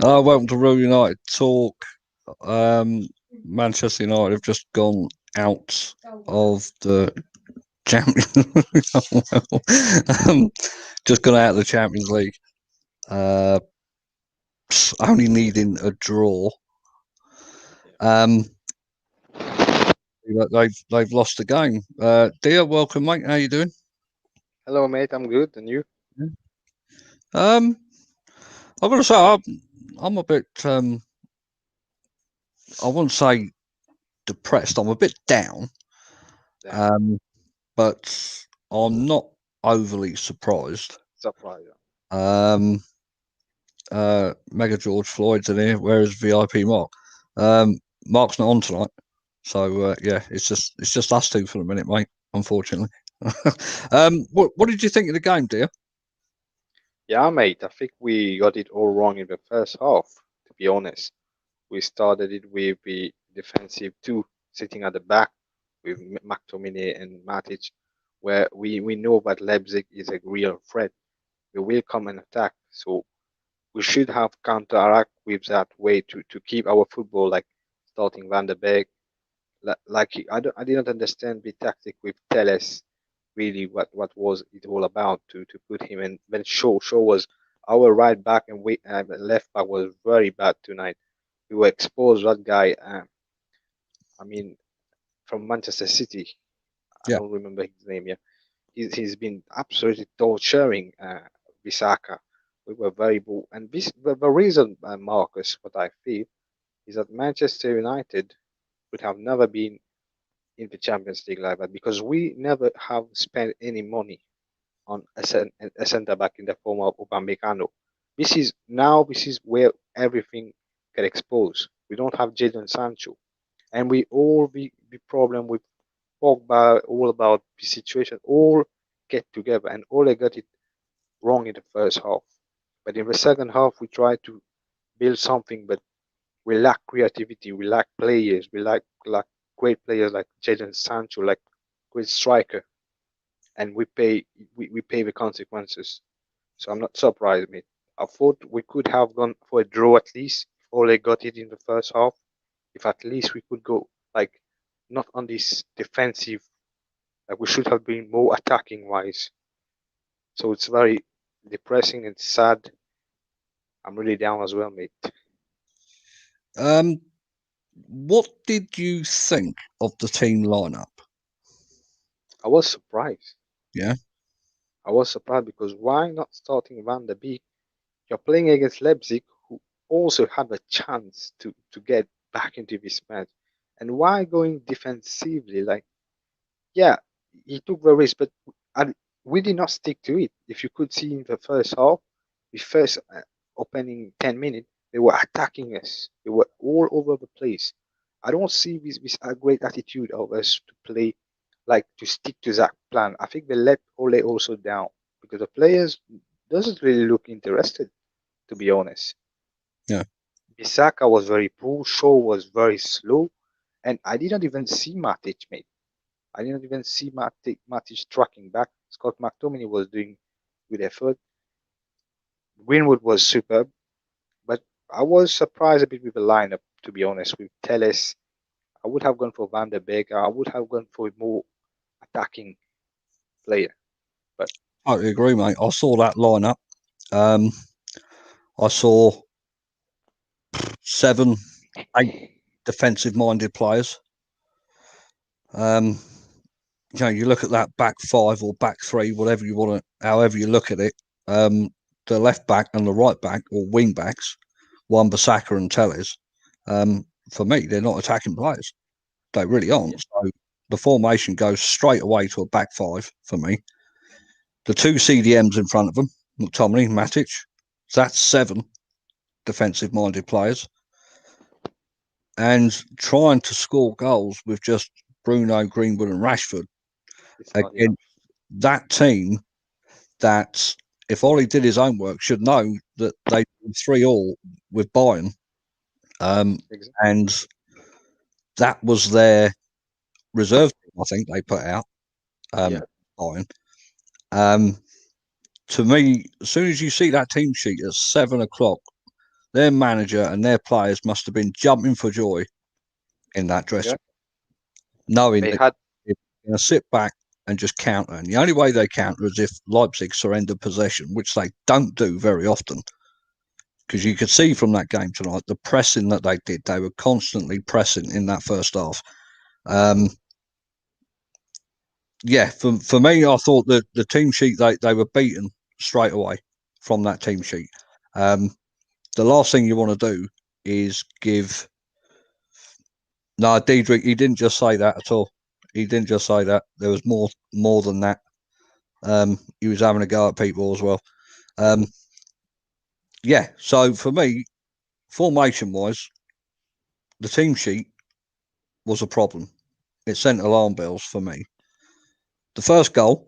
Welcome to Real United Talk. Manchester United have just gone out of the Champions. Just gone out of the Champions League. Uh, Only needing a draw. They've lost the game. Dear, welcome, mate. How you doing? Hello, mate. I'm good. And you? Um, I've got to say, I'm a bit. I wouldn't say depressed. I'm a bit down. Damn, Um, but I'm not overly surprised. surprise. Um, Mega George Floyd's in here, whereas VIP Mark. Mark's not on tonight, so yeah, it's just us two for the minute, mate. Unfortunately. What did you think of the game, dear? Yeah, mate. I think we got it all wrong in the first half, to be honest. We started it with the defensive two sitting at the back with McTominay and Matic, where we know that Leipzig is a real threat. They will come and attack. So we should have counteract with that way to keep our football like starting Van der Beek. I didn't understand the tactic with Teles really what was it all about to put him in. Then Shaw was our right back and left back was very bad tonight. We were exposed that guy. I mean, from Manchester City. I Yeah. don't remember his name. Yeah, he's been absolutely torturing Bisaka. We were very bull. And the reason, Marcus, what I feel is that Manchester United would have never been in the Champions League like that because we never have spent any money on a centre back in the form of Upamecano. This is where everything get exposed. We don't have Jadon Sancho, and we all the problem with Pogba all about the situation all get together, and all they got it wrong in the first half. But in the second half, we try to build something, but we lack creativity, we lack players, we lack great players like Jadon Sancho, like great striker, and we pay the consequences. So I'm not surprised, mate. I thought we could have gone for a draw at least. If Ole got it in the first half. If at least we could go like not on this defensive, like we should have been more attacking wise. So it's very depressing and sad. I'm really down as well, mate. Um, what did you think of the team lineup? I was surprised. Yeah. I was surprised because why not starting Van der Beek? You're playing against Leipzig, who also had a chance to get back into this match. And why going defensively? Like, yeah, he took the risk, but we did not stick to it. If you could see in the first half, the first opening 10 minutes, they were attacking us. They were all over the place. I don't see this a great attitude of us to play, like to stick to that plan. I think they let Ole also down because the players doesn't really look interested, to be honest. Yeah. Bisaka was very poor. Shaw was very slow, and I didn't even see Matic, mate. I didn't even see Matic tracking back. Scott McTominay was doing good effort. Greenwood was superb, but I was surprised a bit with the lineup, to be honest. With Teles, I would have gone for Van der Beek. I would have gone for a more attacking player. But I agree, mate. I saw that lineup. Um, I saw 7, 8 defensive-minded players. Um, you look at that back five or back three, whatever you want to, however you look at it. Um, the left back and the right back or wing backs, Wan-Bissaka and Telles. For me, they're not attacking players. They really yeah, aren't. So the formation goes straight away to a back five for me. The two CDMs in front of them, McTominay, Matic. That's 7 defensive-minded players, and trying to score goals with just Bruno, Greenwood, and Rashford it's not enough. against that team that, if Ollie did his homework, should know that they 3-3 with Bayern, um, Exactly. and that was their reserve team. I think they put out Yeah, Bayern. Um, to me, as soon as you see that team sheet at 7 o'clock their manager and their players must have been jumping for joy in that dressing, knowing They that had they're going to sit back and just counter. And the only way they counter is if Leipzig surrender possession, which they don't do very often. Because you could see from that game tonight, the pressing that they did, they were constantly pressing in that first half. Yeah, for me, I thought that the team sheet, they were beaten straight away from that team sheet. The last thing you want to do is give. No, Diedrich, he didn't just say that at all. He didn't just say that. There was more than that. He was having a go at people as well. Yeah, so for me, formation-wise, the team sheet was a problem. It sent alarm bells for me. The first goal,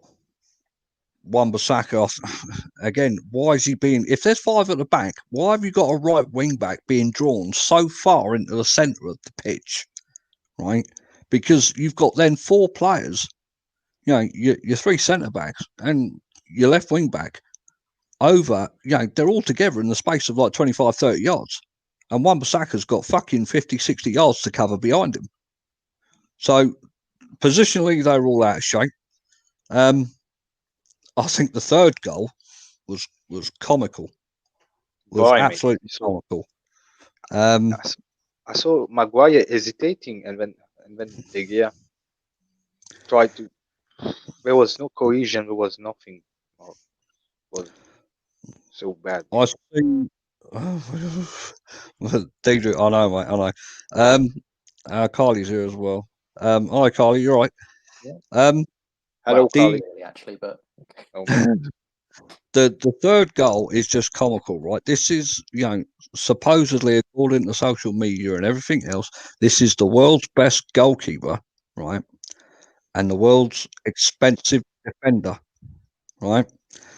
Wan-Bissaka, again, why is he being... If there's 5 at the back, why have you got a right wing-back being drawn so far into the centre of the pitch, right? Because you've got then 4 players, your 3 centre-backs and your left wing-back over, they're all together in the space of like 25, 30 yards. And Wan-Bissaka's got fucking 50, 60 yards to cover behind him. So, positionally, they're all out of shape. I think the third goal was comical. Was absolutely comical. I saw Maguire hesitating, and when De Gea tried to, there was no cohesion. There was nothing. It was so bad. I see. Deidre, I know, mate. I know. Carly's here as well. Hi, Carly. You're right. Yeah. Hello, Carly. Actually, but the third goal is just comical, right? This is, supposedly, according to social media and everything else, this is the world's best goalkeeper, right? And the world's expensive defender, right?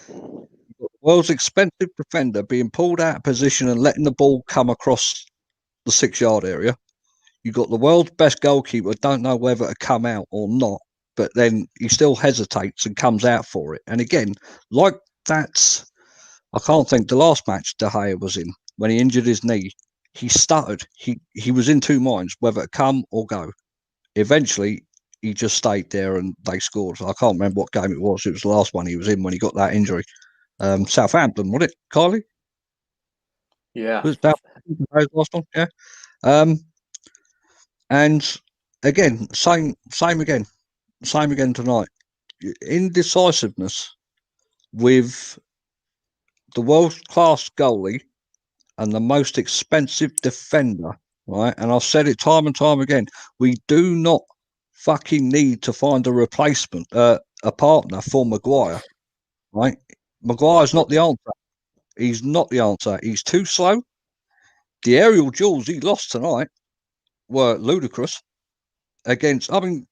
The world's expensive defender being pulled out of position and letting the ball come across the 6-yard area. You've got the world's best goalkeeper, don't know whether to come out or not, but then he still hesitates and comes out for it. And again, like that's, I can't think, the last match De Gea was in, when he injured his knee, he stuttered. He was in 2 minds, whether to come or go. Eventually, he just stayed there and they scored. I can't remember what game it was. It was the last one he was in when he got that injury. Southampton, wasn't it, Kylie? Yeah. Was that the last one? Yeah. And again, same again tonight. Indecisiveness with the world-class goalie and the most expensive defender, right? And I've said it time and time again. We do not fucking need to find a replacement, a partner for Maguire, right? Maguire's not the answer. He's not the answer. He's too slow. The aerial duels he lost tonight were ludicrous. Against, I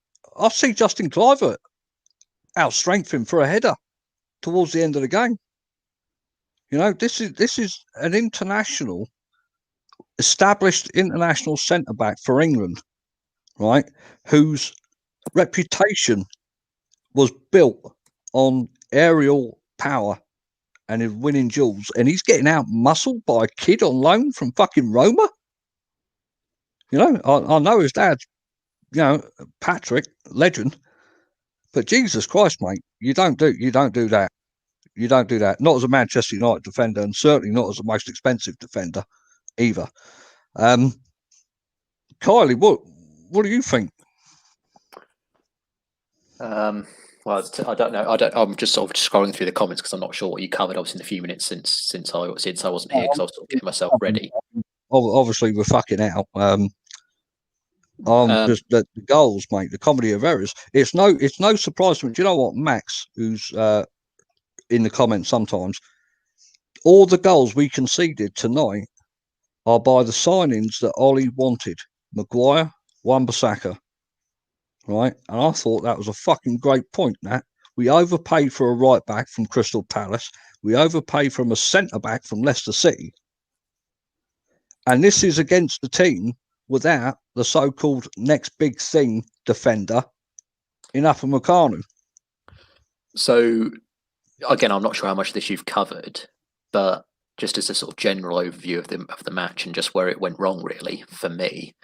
see Justin Kluivert outstrength him for a header towards the end of the game. This is an established international centre back for England, right? Whose reputation was built on aerial power and his winning duels, and he's getting out muscled by a kid on loan from fucking Roma. I know his dad's, Patrick, legend, but Jesus Christ, mate, you don't do that. You don't do that. Not as a Manchester United defender, and certainly not as the most expensive defender either. Kylie, what do you think? Well, I don't know. I'm just sort of scrolling through the comments because I'm not sure what you covered. Obviously, in the few minutes since I wasn't here because I was sort of getting myself ready. Obviously, we're fucking out. Just the goals, mate. The comedy of errors. It's no surprise to me. Do you know what, Max, who's in the comments sometimes? All the goals we conceded tonight are by the signings that Ollie wanted. Maguire, Wan-Bissaka. Right? And I thought that was a fucking great point, Nat. We overpaid for a right back from Crystal Palace. We overpaid from a centre back from Leicester City. And this is against the team without the so-called next big thing defender in Upamecano. So, again, I'm not sure how much of this you've covered, but just as a sort of general overview of the match and just where it went wrong, really, for me.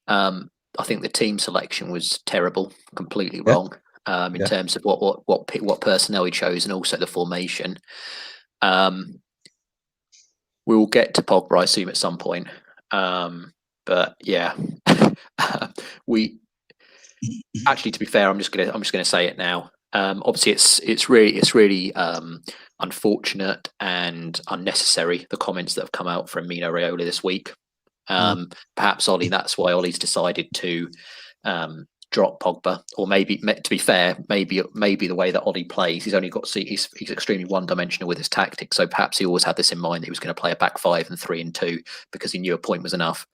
I think the team selection was terrible, completely wrong, in terms of what personnel he chose and also the formation. We will get to Pogba, I assume, at some point. But yeah, we actually, to be fair, I'm just gonna say it now. Obviously, it's really unfortunate and unnecessary, the comments that have come out from Mino Raiola this week. Perhaps Ollie, that's why Ollie's decided to drop Pogba, or maybe, to be fair, maybe the way that Ollie plays, he's extremely one-dimensional with his tactics. So perhaps he always had this in mind that he was going to play a back 5 and 3 and 2 because he knew a point was enough.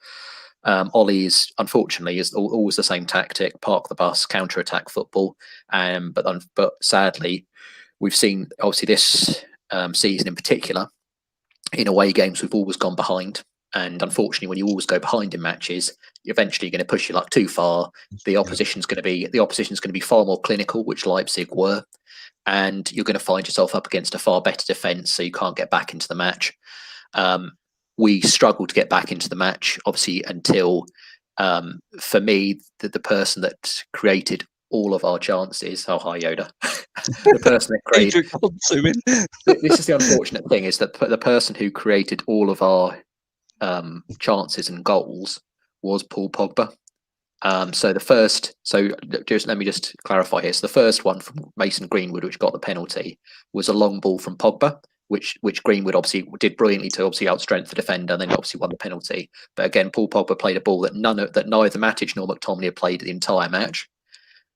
Ollie unfortunately is always the same tactic: park the bus, counter-attack football. But sadly, we've seen, obviously, this season in particular, in away games, we've always gone behind. And unfortunately, when you always go behind in matches, you're eventually going to push your luck too far. The opposition's going to be far more clinical, which Leipzig were, and you're going to find yourself up against a far better defence, so you can't get back into the match. We struggled to get back into the match, obviously, until, for me, the person that created all of our chances. Oh, hi, Yoda. The person that created. This is the unfortunate thing: is that the person who created all of our chances and goals was Paul Pogba. Let me just clarify here. So the first one from Mason Greenwood, which got the penalty, was a long ball from Pogba, which Greenwood obviously did brilliantly to obviously outstrength the defender, and then obviously won the penalty. But again, Paul Pogba played a ball that neither Matic nor McTominay had played the entire match.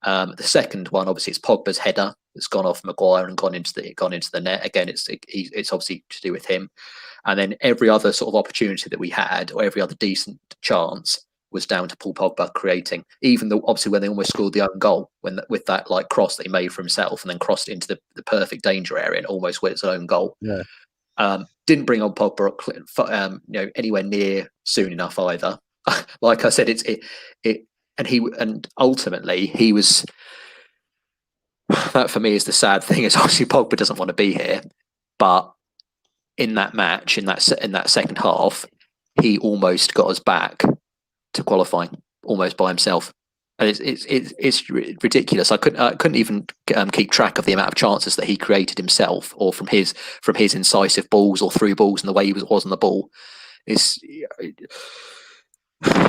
The second one, obviously, it's Pogba's header that's gone off Maguire and gone into the net. Again, it's obviously to do with him. And then every other sort of opportunity that we had, or every other decent chance, was down to Paul Pogba creating. Even though, obviously, when they almost scored the own goal, with that like cross that he made for himself and then crossed into the perfect danger area and almost with its own goal. Yeah. Didn't bring on Pogba, anywhere near soon enough either. Like I said, and ultimately he was. That for me is the sad thing. Is obviously Pogba doesn't want to be here, but in that match, in that second half, he almost got us back to qualifying almost by himself, and it's ridiculous. I couldn't even keep track of the amount of chances that he created himself, or from his incisive balls or through balls and the way he was on the ball.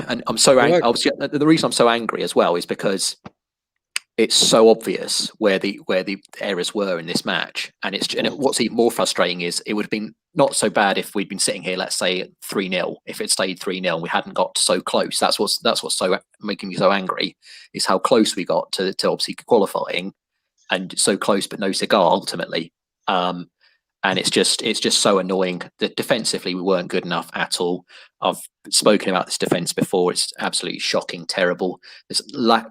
And I'm so angry. Obviously, the reason I'm so angry as well is because it's so obvious where the errors were in this match, and what's even more frustrating is it would have been not so bad if we'd been sitting here, let's say 3-0, if it stayed 3-0 and we hadn't got so close. That's what's so making me so angry, is how close we got to obviously qualifying, and so close but no cigar ultimately. And it's just so annoying that defensively we weren't good enough at all. I've spoken about this defence before. It's absolutely shocking, terrible. There's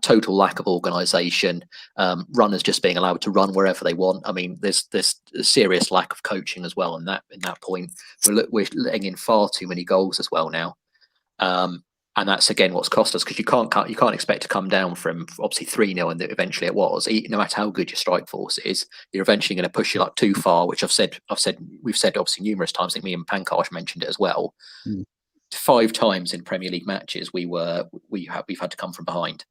total lack of organisation. Runners just being allowed to run wherever they want. I mean, there's a serious lack of coaching as well. In that point, we're letting in far too many goals as well now. And that's again what's cost us, because you can't expect to come down from obviously 3-0, and eventually it was. No matter how good your strike force is, you're eventually going to push your luck too far. Which we've said obviously numerous times. I think me and Pankaj mentioned it as well. 5 times in Premier League matches we've had to come from behind.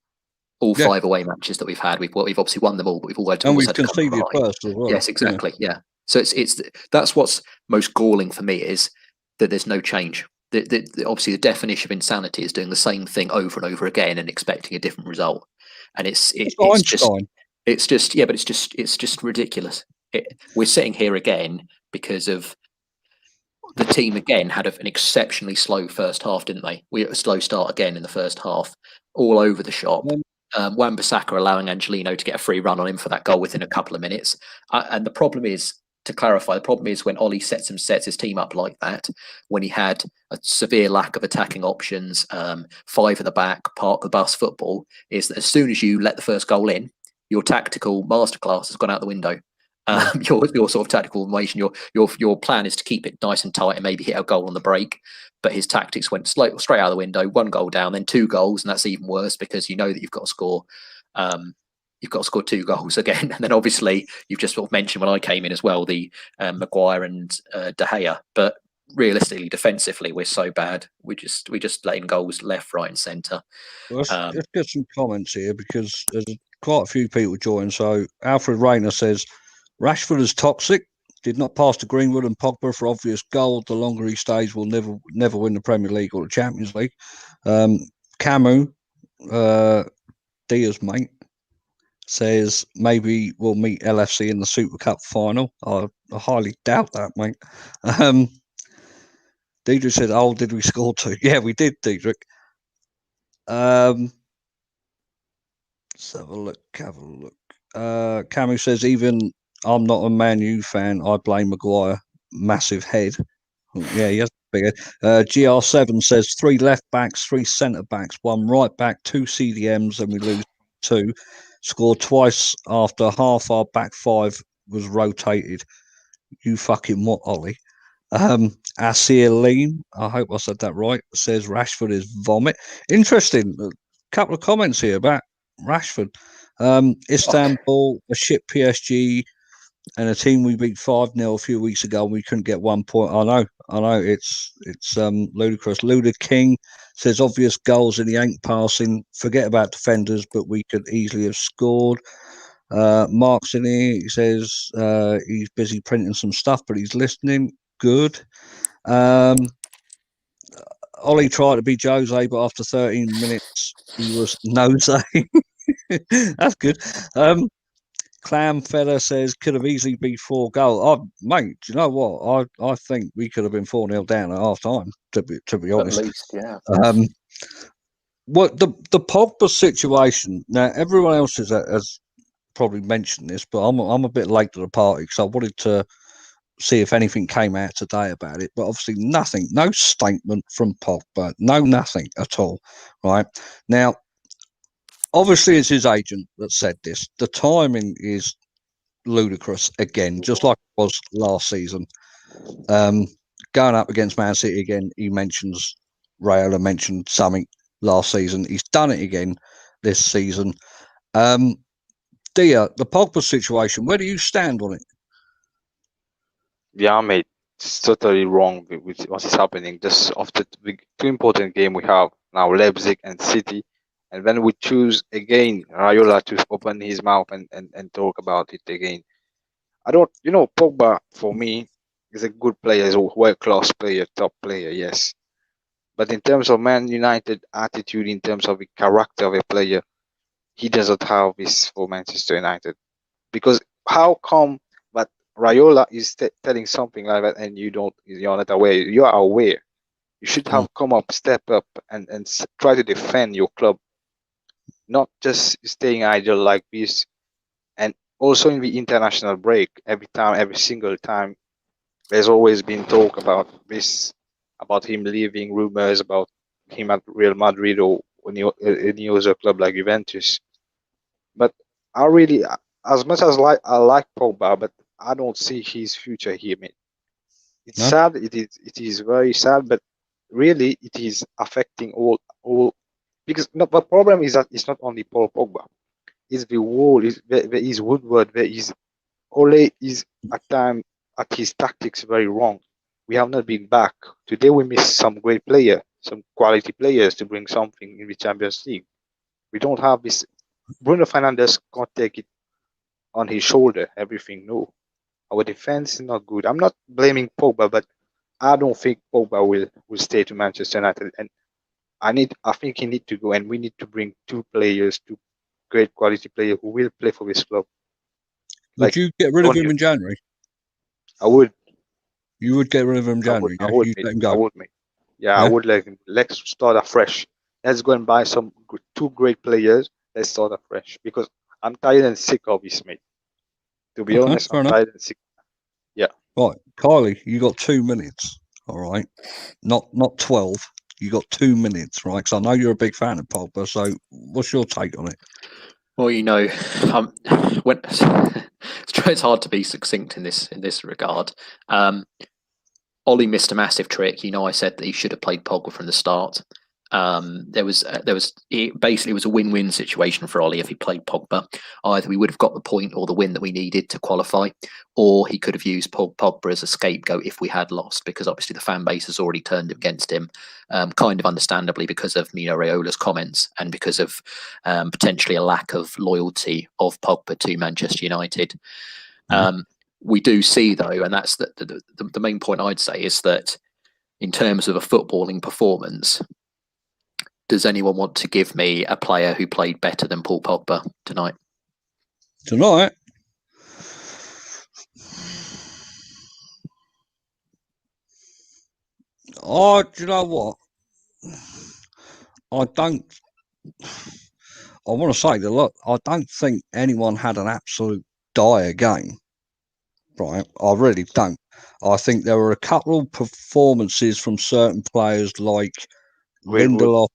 All 5 away matches that we've had, we've obviously won them all, but we've always had to come from behind. First as well. Yes, exactly. Yeah. So that's what's most galling for me, is that there's no change. Obviously the definition of insanity is doing the same thing over and over again and expecting a different result, and it's just ridiculous. We're sitting here again because of the team again had an exceptionally slow first half, didn't they? We had a slow start again in the first half, all over the shop. Wan-Bissaka allowing Angelino to get a free run on him for that goal within a couple of minutes, and the problem is, to clarify, the problem is when Ollie sets his team up like that, when he had a severe lack of attacking options, 5 at the back, park the bus football, is that as soon as you let the first goal in, your tactical masterclass has gone out the window. Your sort of tactical formation, your plan is to keep it nice and tight and maybe hit a goal on the break, but his tactics went straight out of the window. 1 goal down, then 2 goals, and that's even worse because you know that you've got to score. You've got to score 2 goals again, and then obviously you've just sort of mentioned when I came in as well the Maguire and De Gea. But realistically, defensively, we're so bad. We just letting goals left, right, and centre. Let's get some comments here because there's quite a few people joining. So Alfred Rayner says Rashford is toxic. Did not pass to Greenwood and Pogba for obvious goal. The longer he stays, will never win the Premier League or the Champions League. Camus, Diaz mate, says maybe we'll meet LFC in the Super Cup final. I highly doubt that, mate. Diedrich said, "Oh, did we score 2? Yeah, we did, Diedrich." Let's have a look. Camus says, even I'm not a Man U fan. I blame Maguire. Massive head. Yeah, he has a big head. GR7 says 3 left backs, 3 centre backs, 1 right back, 2 CDMs, and we lose 2. Scored twice after half our back 5 was rotated. You fucking what, Ollie? Asir Lean, I hope I said that right, says Rashford is vomit. Interesting. A couple of comments here about Rashford. Istanbul, a shit PSG, and a team we beat 5-0 a few weeks ago, and we couldn't get 1 point. I know, it's ludicrous. Luda King says obvious goals and he ain't passing. Forget about defenders, but we could easily have scored. Mark's in here. He says he's busy printing some stuff, but he's listening. Good. Ollie tried to be Jose, but after 13 minutes, he was nose. That's good. Clam Fella says could have easily been 4 goals. Oh, mate, do you know what? I think we could have been 4-0 down at half time. To be honest, at least, yeah. What the Pogba situation? Now, everyone else has probably mentioned this, but I'm a bit late to the party because I wanted to see if anything came out today about it. But obviously, nothing. No statement from Pogba. No, nothing at all. Right now. Obviously, it's his agent that said this. The timing is ludicrous again, just like it was last season. Going up against Man City again, he mentions Raiola mentioned something last season. He's done it again this season. Dia, the Pogba situation, where do you stand on it? Yeah, mate, it's totally wrong with what is happening. Just after the 2 important game we have now, Leipzig and City, and then we choose again Raiola to open his mouth and talk about it again. I don't, Pogba for me is a good player, is a world-class player, top player, yes. But in terms of Man United attitude, in terms of the character of a player, he doesn't have this for Manchester United. Because how come that Raiola is telling something like that and you're not aware? You are aware. You should have come up, step up, and try to defend your club, not just staying idle like this. And also in the international break, every single time, there's always been talk about this, about him leaving, rumors about him at Real Madrid or any other club like Juventus. But I really, as much as I like Pogba, but I don't see his future here, mate. It's sad. It is very sad, but really it is affecting all because the problem is that it's not only Paul Pogba. It's the wall. There is Woodward. There is Ole is at his tactics very wrong. We have not been back. Today we miss some great player, some quality players to bring something in the Champions League. We don't have this. Bruno Fernandes can't take it on his shoulder, everything. No. Our defense is not good. I'm not blaming Pogba, but I don't think Pogba will stay to Manchester United. And I think he need to go, and we need to bring 2 players, 2 great quality players who will play for this club. Would you get rid of him in January? I would. You would get rid of him in January? I would, let him go? I would, mate. Yeah, I would let him. Let's start afresh. Let's go and buy some 2 great players. Let's start afresh because I'm tired and sick of this, mate. To be honest, I'm tired and sick. Yeah. Right, Kylie, you got 2 minutes. All right, not 12. You got 2 minutes, right? Because I know you're a big fan of Pogba. So, what's your take on it? Well, when it's hard to be succinct in this regard. Ollie missed a massive trick. I said that he should have played Pogba from the start. There was basically it was a win-win situation for Ollie if he played Pogba. Either we would have got the point or the win that we needed to qualify, or he could have used Pogba as a scapegoat if we had lost, because obviously the fan base has already turned against him, kind of understandably because of Mino Raiola's comments and because of potentially a lack of loyalty of Pogba to Manchester United. We do see though, and that's the main point I'd say is that in terms of a footballing performance, does anyone want to give me a player who played better than Paul Pogba tonight? Tonight? Oh, do you know what? I want to say that, look, I don't think anyone had an absolute dire game. Right? I really don't. I think there were a couple of performances from certain players like Lindelof,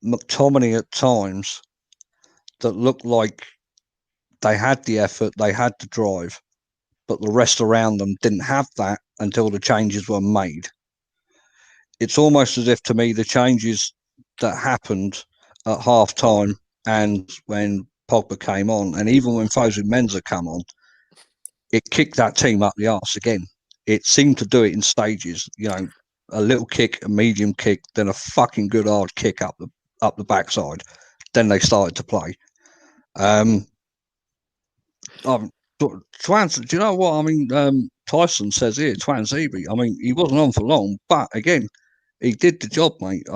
McTominay at times that looked like they had the effort, they had the drive, but the rest around them didn't have that until the changes were made. It's almost as if, to me, the changes that happened at half time and when Pogba came on, and even when Fosu Mensah came on, it kicked that team up the arse again. It seemed to do it in stages, a little kick, a medium kick, then a fucking good hard kick up the backside. Then they started to play. Do you know what I mean? Tyson says here, Twanzebe. I mean, he wasn't on for long, but again, he did the job, mate.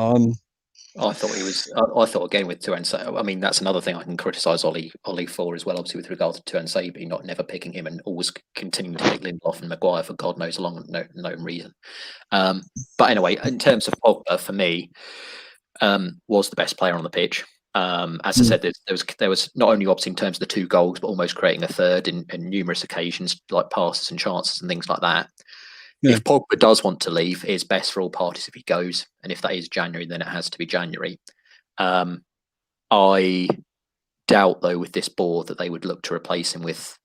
I thought he was. I thought again with Tuanzebe. I mean, that's another thing I can criticise Ollie for as well. Obviously, with regard to Tuanzebe, never picking him and always continuing to pick Lindelof and Maguire for God knows no reason. But anyway, in terms of Pogba, for me, was the best player on the pitch. As I said, there was not only obviously in terms of the 2 goals, but almost creating a third in numerous occasions, like passes and chances and things like that. Yeah. If Pogba does want to leave, it's best for all parties if he goes, and if that is January, then it has to be January. I doubt, though, with this board that they would look to replace him with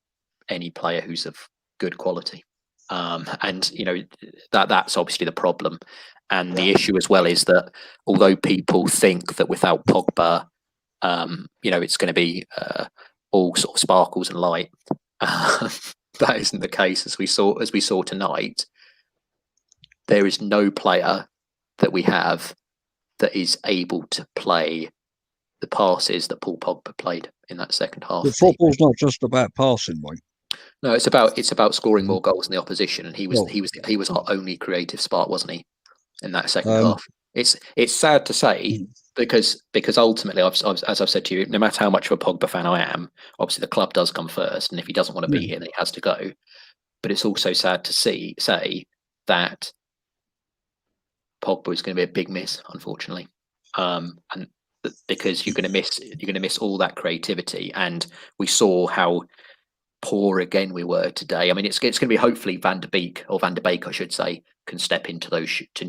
any player who's of good quality, and that's obviously the problem. And the issue as well is that although people think that without Pogba, it's going to be all sort of sparkles and light, that isn't the case. As we saw tonight, there is no player that we have that is able to play the passes that Paul Pogba played in that second half. The football's not just about passing, mate. No, it's about scoring more goals than the opposition, and he was our only creative spark, wasn't he, in that second half? It's sad to say because ultimately, as I've said to you, no matter how much of a Pogba fan I am, obviously the club does come first, and if he doesn't want to be here, then he has to go. But it's also sad to say that Pogba is going to be a big miss, unfortunately, and because you're going to miss all that creativity, and we saw how poor again we were today. I mean, it's going to be hopefully Van der Beek, I should say, can step into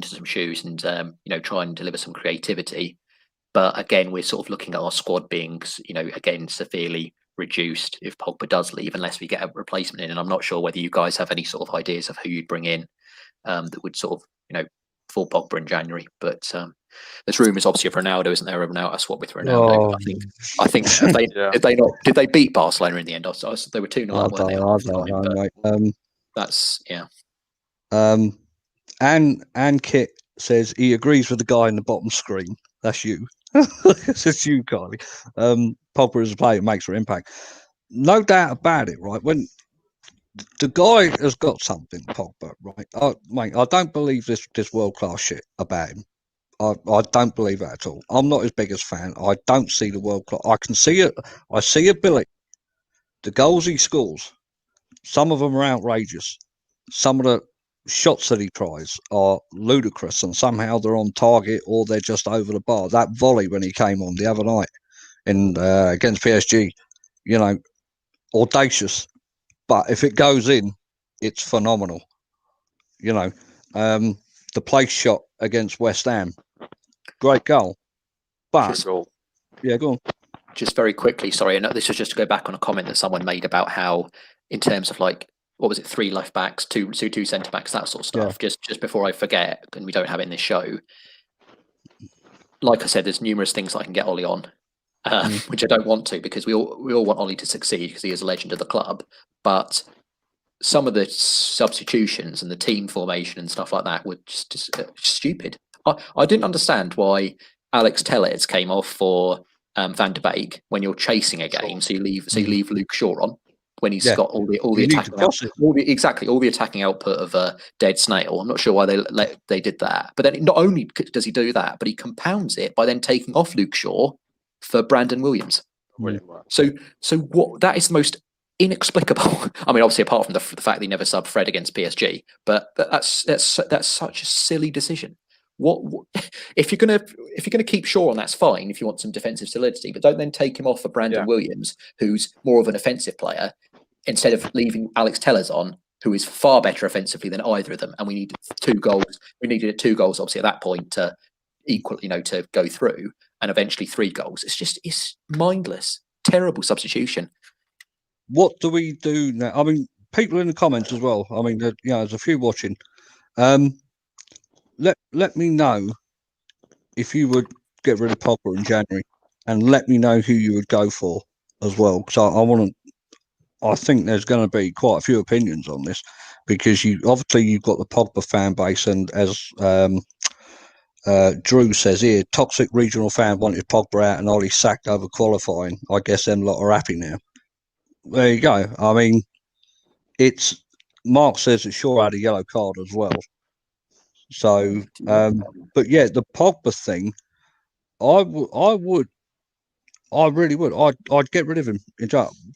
some shoes and try and deliver some creativity. But again, we're sort of looking at our squad being again severely reduced if Pogba does leave, unless we get a replacement in. And I'm not sure whether you guys have any sort of ideas of who you'd bring in that would sort of for Pogba in January. But there's rumours obviously of Ronaldo, isn't there? A swap with Ronaldo. I think did they beat Barcelona in the end? They were 2-0 up, weren't they? I don't know, mate. That's and Kit says he agrees with the guy in the bottom screen. That's you. It's you, Carly. Pogba as a player makes an impact. No doubt about it, right? When the guy has got something, Pogba, right? Mate, I don't believe this world-class shit about him. I don't believe that at all. I'm not his biggest fan. I don't see the world-class. I can see it. I see ability. The goals he scores, some of them are outrageous. Some of the shots that he tries are ludicrous, and somehow they're on target or they're just over the bar. That volley when he came on the other night against PSG, audacious. But if it goes in, it's phenomenal. The place shot against West Ham, great goal. But yeah, go on. Just very quickly, sorry, and this was just to go back on a comment that someone made about how, in terms of like what was it, 3 left backs, two centre backs, that sort of stuff. Just before I forget, and we don't have it in this show. Like I said, there's numerous things I can get Ollie on, which I don't want to, because we all want Ollie to succeed because he is a legend of the club. But some of the substitutions and the team formation and stuff like that were just stupid. I didn't understand why Alex Tellez came off for Van de Beek when you're chasing a game. So you leave Luke Shaw on when he's got all the attacking all the attacking output of a dead snail. I'm not sure why they did that. But then not only does he do that, but he compounds it by then taking off Luke Shaw for Brandon Williams. So what, that is the most inexplicable. I mean, obviously, apart from the fact that he never subbed Fred against PSG, but that's such a silly decision. What if you're gonna keep Shaw on? That's fine if you want some defensive solidity, but don't then take him off for Brandon Williams, who's more of an offensive player, instead of leaving Alex Tellez on, who is far better offensively than either of them. And we needed 2 goals. We needed 2 goals, obviously, at that point to equal, to go through, and eventually 3 goals. It's mindless, terrible substitution. What do we do now? I mean, people in the comments as well. I mean, there's a few watching. Let me know if you would get rid of Pogba in January, and let me know who you would go for as well. Because I think there's going to be quite a few opinions on this, because you've got the Pogba fan base, and as Drew says here, toxic regional fan wanted Pogba out and Ollie sacked over qualifying. I guess them lot are happy now. There you go. I mean, Mark says that Shaw had a yellow card as well. So, but yeah, the Pogba thing, I really would. I'd get rid of him.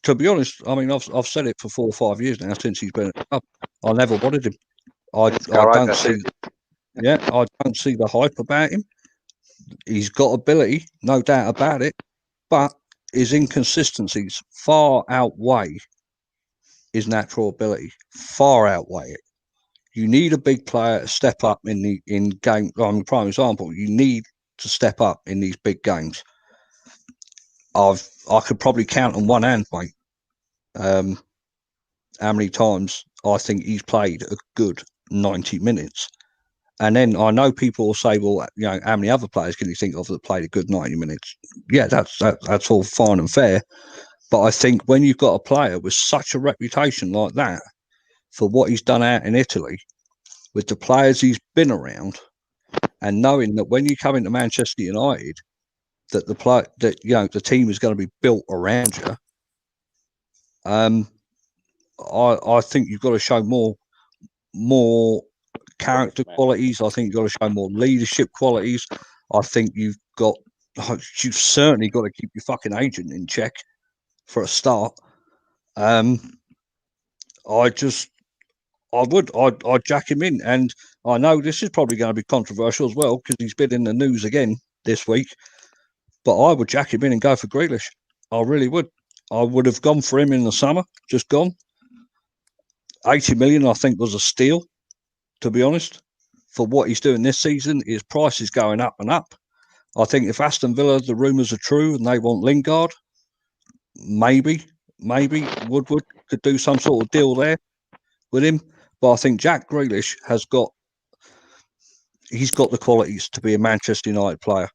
To be honest, I mean, I've said it for 4 or 5 years now since he's been at the club. I never wanted him. I don't see the hype about him. He's got ability, no doubt about it, but his inconsistencies far outweigh his natural ability. Far outweigh it. You need a big player to step up in game. Prime example, you need to step up in these big games. I could probably count on one hand, mate, how many times I think he's played a good 90 minutes. And then I know people will say, well, how many other players can you think of that played a good 90 minutes? Yeah, that's all fine and fair. But I think when you've got a player with such a reputation like that for what he's done out in Italy, with the players he's been around, and knowing that when you come into Manchester United, that the team is going to be built around you. I think you've got to show more character qualities. I think you've got to show more leadership qualities. I think you've certainly got to keep your fucking agent in check for a start. I'd jack him in, and I know this is probably going to be controversial as well because he's been in the news again this week. But I would jack him in and go for Grealish. I really would. I would have gone for him in the summer, just gone. 80 million, I think, was a steal, to be honest. For what he's doing this season, his price is going up and up. I think if Aston Villa, the rumours are true and they want Lingard, maybe Woodward could do some sort of deal there with him. But I think Jack Grealish he's got the qualities to be a Manchester United player.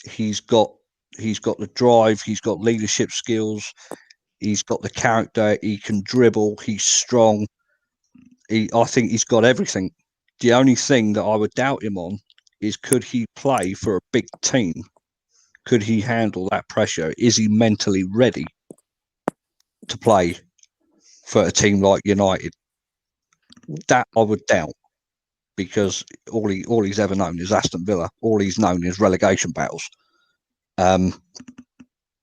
He's got the drive, he's got leadership skills, he's got the character, he can dribble, he's strong. I think he's got everything. The only thing that I would doubt him on is, could he play for a big team? Could he handle that pressure? Is he mentally ready to play for a team like United? That I would doubt, because all he's ever known is Aston Villa. All he's known is relegation battles.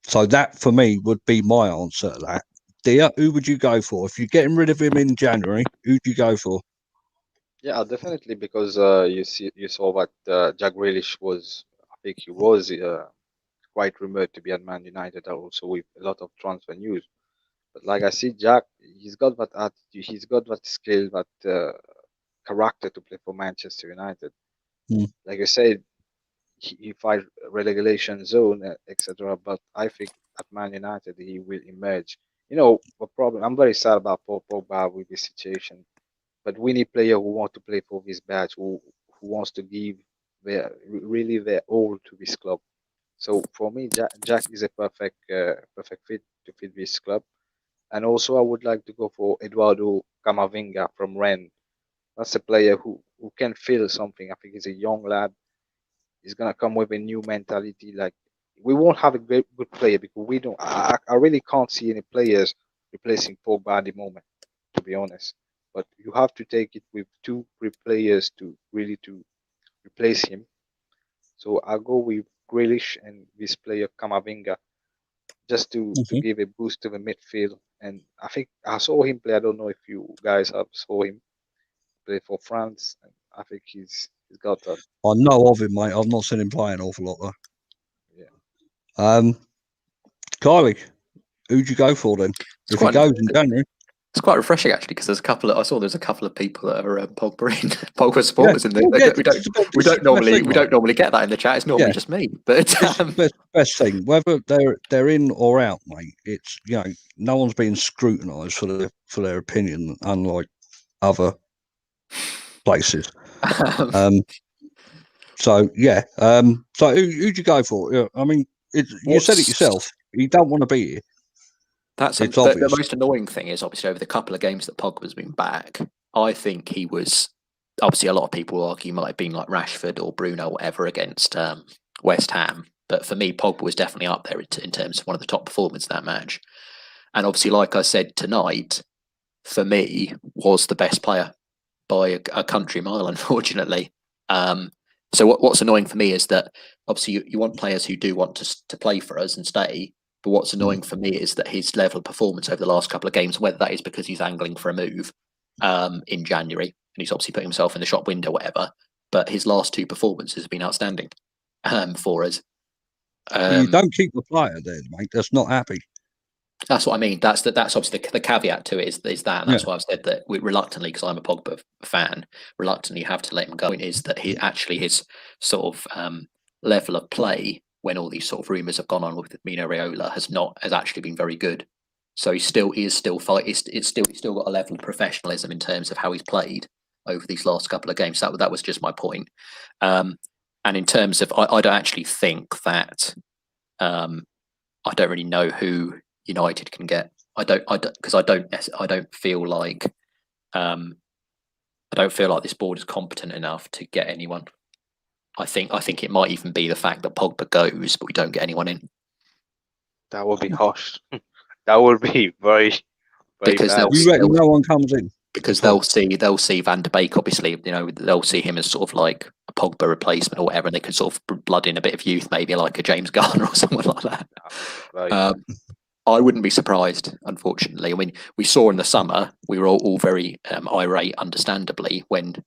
So that for me would be my answer to that. Dia, who would you go for if you're getting rid of him in January? Who'd you go for? Yeah, definitely, because you saw that Jack Grealish was. I think he was quite rumored to be at Man United, also with a lot of transfer news. But like I see, Jack, he's got that attitude, he's got that skill, that character to play for Manchester United. Like you said, he fight relegation zone, etc. But I think at Man United he will emerge the problem. I'm very sad about Paul Pogba with this situation, but we need player who want to play for this badge, who wants to give really their all to this club. So for me, Jack is a perfect fit to fit this club. And also, I would like to go for Eduardo Camavinga from Rennes. That's a player who can feel something. I think he's a young lad. He's gonna come with a new mentality. Like we won't have a great good player because we don't. I really can't see any players replacing Pogba at the moment, to be honest. But you have to take it with two great players to really to replace him. So I'll go with Grealish and this player Camavinga just to Mhm. give a boost to the midfield. And I think I saw him play. I don't know if you guys have saw him play for France. And I think he's got that. I know of him, mate. I've not seen him play an awful lot though. Yeah. Kylie, who'd you go for then? It's If he quite goes in January, it's quite refreshing actually because there's a couple of people that are Pogba Pogba supporters in well, there. yeah, We it's the best don't normally get that in the chat. It's normally Yeah. just me, but it's the best thing. Whether they're in or out, mate. It's no one's being scrutinised for their opinion, unlike other places. So yeah. So who'd you go for? Yeah, I mean, you said it yourself. You don't want to be here. It's the obvious. Most annoying thing is obviously over the couple of games that Pogba's been back, I think he was obviously a lot of people argue he might have been like Rashford or Bruno or whatever against West Ham. But for me, Pogba was definitely up there in terms of one of the top performers in that match. And obviously, like I said tonight, for me, was the best player by a country mile, unfortunately. So what's annoying for me is that obviously you want players who do want to play for us and stay. But what's annoying for me is that his level of performance over the last couple of games, whether that is because he's angling for a move in January and he's obviously putting himself in the shop window, whatever. But his last two performances have been outstanding for us. You don't keep the player there, mate. That's not happy. That's what I mean. That's obviously the caveat to it is that, and that's why I've said that we reluctantly, because I'm a Pogba fan, reluctantly have to let him go. Is that his sort of level of play when all these sort of rumours have gone on with Mino Raiola has actually been very good. So he's still got a level of professionalism in terms of how he's played over these last couple of games. That was just my point. And in terms of, I don't actually think that I don't really know who United can get. I don't feel like this board is competent enough to get anyone. I think it might even be the fact that Pogba goes, but we don't get anyone in. That would be harsh. That would be very, very because bad. You reckon no one comes in? Because they'll see Van der Beek, obviously, they'll see him as sort of like a Pogba replacement or whatever, and they could sort of blood in a bit of youth, maybe like a James Garner or someone like that. I wouldn't be surprised, unfortunately. I mean, we saw in the summer, we were all very irate, understandably, when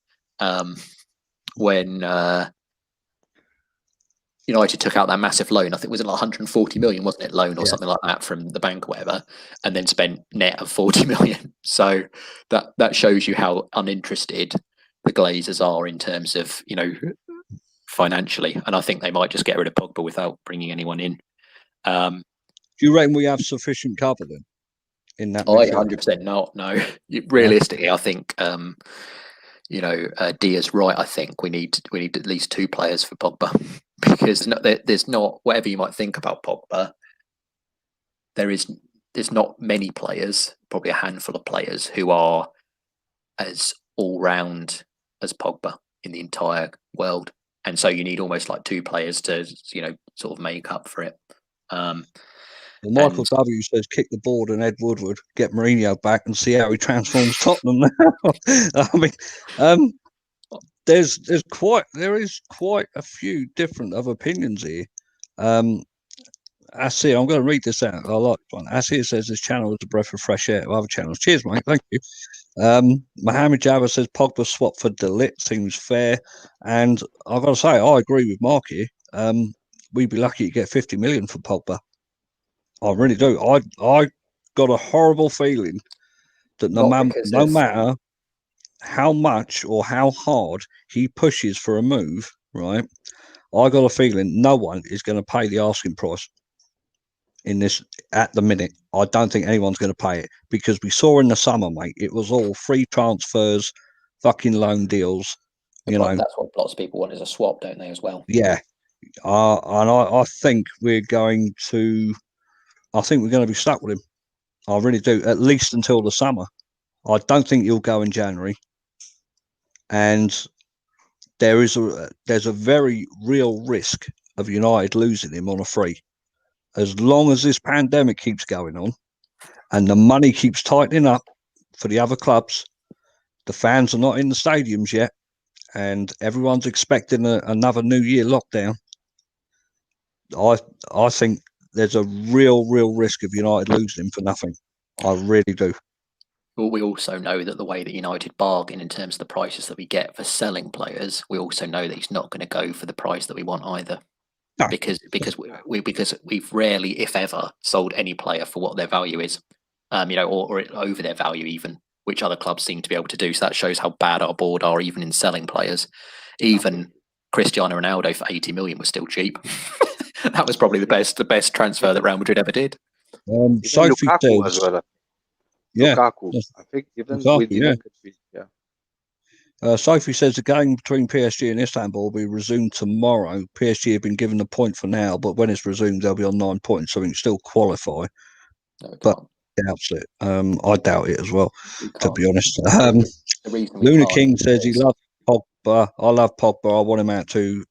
United took out that massive loan. I think it was like 140 million, wasn't it? Loan or something like that from the bank or whatever, and then spent net of 40 million. So that shows you how uninterested the Glazers are in terms of, financially. And I think they might just get rid of Pogba without bringing anyone in. Do you reckon we have sufficient cover then in that? 100% not. No. Realistically, I think Dia's right. I think we need at least two players for Pogba because there's not, whatever you might think about Pogba, there's not many players, probably a handful of players who are as all round as Pogba in the entire world, and so you need almost like two players to sort of make up for it. Well, Michael W says kick the board and Ed Woodward, get Mourinho back and see how he transforms Tottenham now. I mean, there is quite a few different of opinions here. I see. I'm going to read this out. I like one. Asir says this channel is a breath of fresh air to other channels. Cheers, mate. Thank you. Mohammed Jabba says Pogba swap for De Ligt seems fair, and I've got to say I agree with Mark here. We'd be lucky to get 50 million for Pogba. I really do. I got a horrible feeling that no matter how much or how hard he pushes for a move, right? I got a feeling no one is going to pay the asking price. in this at the minute. I don't think anyone's going to pay it because we saw in the summer, mate, it was all free transfers, fucking loan deals. You know, That's what lots of people want is a swap, don't they, as well? yeah. And I think we're going to. I think we're going to be stuck with him. I really do, at least until the summer. I don't think he'll go in January, and there's a very real risk of United losing him on a free. As long as this pandemic keeps going on and the money keeps tightening up for the other clubs, the fans are not in the stadiums yet, and everyone's expecting another New Year lockdown. I think there's a real risk of United losing him for nothing. I really do. Well, we also know that the way that United bargain in terms of the prices that we get for selling players, we also know that he's not going to go for the price that we want either. No. Because we've rarely, if ever, sold any player for what their value is, or over their value even, which other clubs seem to be able to do. So that shows how bad our board are, even in selling players. Even Cristiano Ronaldo for 80 million was still cheap. That was probably the best transfer that Real Madrid ever did. Sophie Lukaku says, as well. yeah, Lukaku. I think even Lukaku, with yeah. Sophie says the game between PSG and Istanbul will be resumed tomorrow. PSG have been given a point for now, but when it's resumed, they'll be on 9 points, so we can still qualify. But doubts it. I doubt it as well, to be honest. Luna King says he loves Pogba. I love Pogba. I want him out too.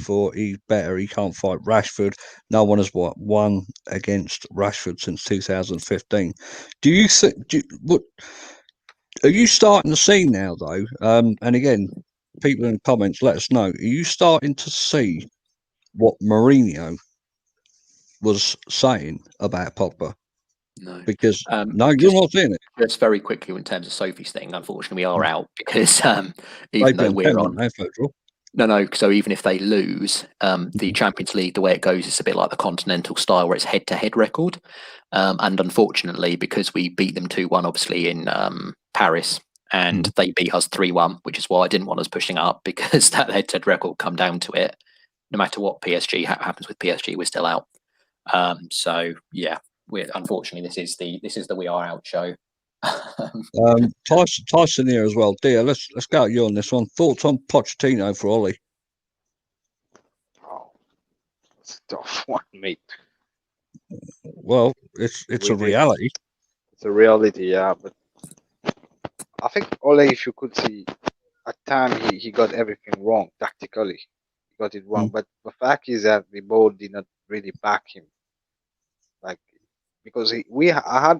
For he's better. He can't fight Rashford. No one has won against Rashford since 2015. Do you think? Are you starting to see now, though? And again, people in the comments, let us know. Are you starting to see what Mourinho was saying about Pogba? No, because no, you're not seeing it. Just very quickly, in terms of Sophie's thing, unfortunately, we are out because even though we're on. No. So even if they lose, the Champions League, the way it goes, is a bit like the continental style, where it's head-to-head record. And unfortunately, because we beat them 2-1, obviously in Paris, and they beat us 3-1, which is why I didn't want us pushing up, because that head-to-head record will come down to it. No matter what PSG happens with PSG, we're still out. So yeah. Unfortunately, this is the we are out show. Tyson here as well. Dear, let's go at you on this one. Thoughts on Pochettino for Ollie? Oh, it's a tough one, mate. Well, it's a reality. It's a reality, yeah. But I think Ole, if you could see, at time he got everything wrong tactically. He got it wrong. But the fact is that the board did not really back him. Because I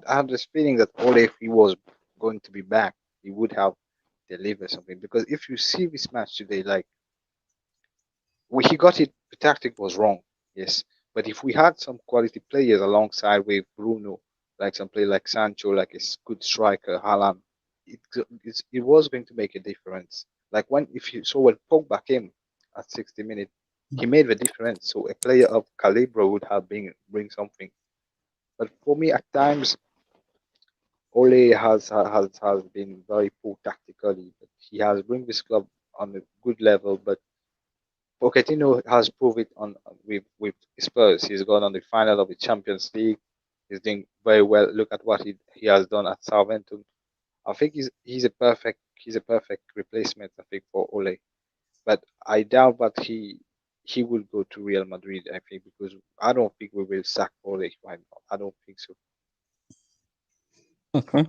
had this feeling that Ole, if he was going to be back, he would have delivered something. Because if you see this match today, he got it, the tactic was wrong, yes. But if we had some quality players alongside with Bruno, like some player like Sancho, like a good striker, Haaland, it was going to make a difference. Like when Pogba came at 60 minutes, he made the difference. So a player of caliber would have bring something. But for me, at times, Ole has been very poor tactically. But he has bring this club on a good level. But Pochettino has proved it with Spurs. He's gone on the final of the Champions League. He's doing very well. Look at what he has done at Southampton. I think he's a perfect replacement, I think, for Ole. But I doubt that he will go to Real Madrid, I think, because I don't think we will sack Ole right now. I don't think so. Okay.